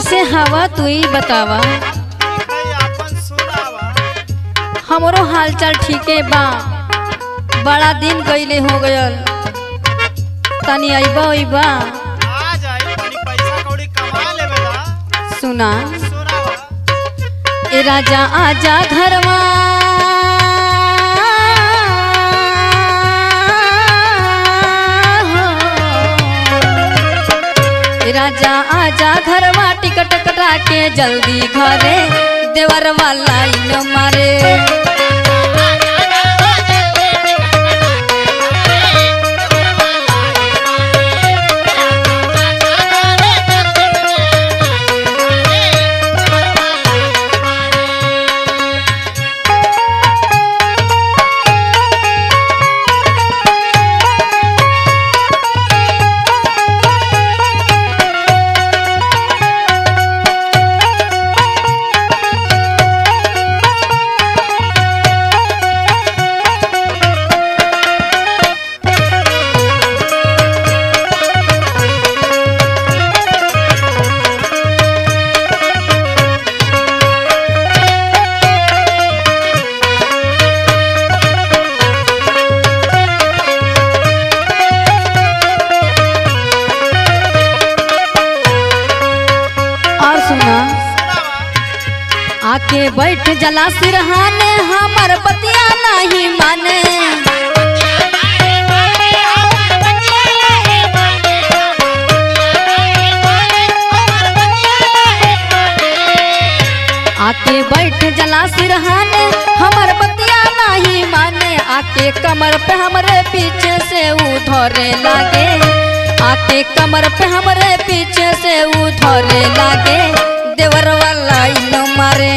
कैसे हवा तू ही बतावा। हमरो हालचाल ठीके बा, बड़ा दिन गईले हो गयल, तनी अइबा अइबा। सुना ए राजा आजा घरवा, राजा आजा घरवा, टिकट कटा के जल्दी घरे, देवर वाला इन मारे। आके बैठ जला सिरहाने, हमर बतिया नहीं माने। आके बैठ जला सिरहाने, हमर बतिया नहीं माने। आके कमर पे हमरे पीछे से उधरे लागे, आके कमर पे हमरे पीछे से उधरे लागे, देवर वाला इन मारे।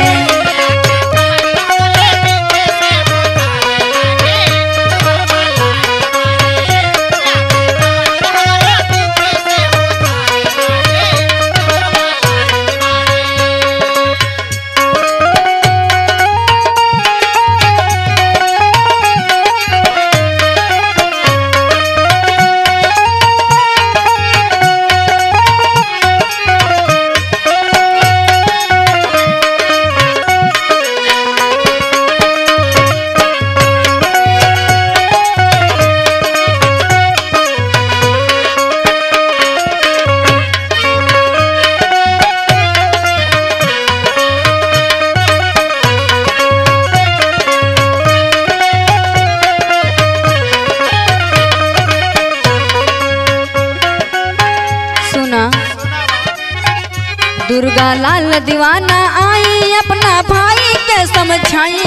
दुर्गा लाल दीवाना आई, अपना भाई के समझाई।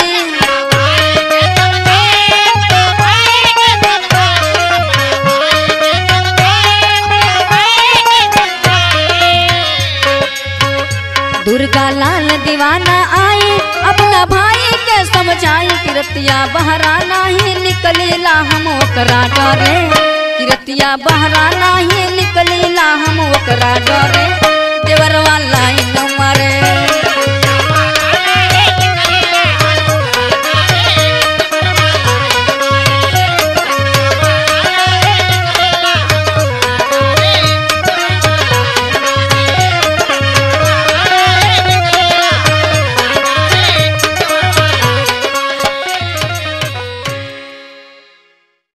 दुर्गा लाल दीवाना आई, अपना भाई के समझाई। किरतिया बहरा नहीं निकलीला हम ओकरा डरे, किरतिया बहरा नहीं निकलीला हम ओकरा डरे, देवर वाला इन मारे।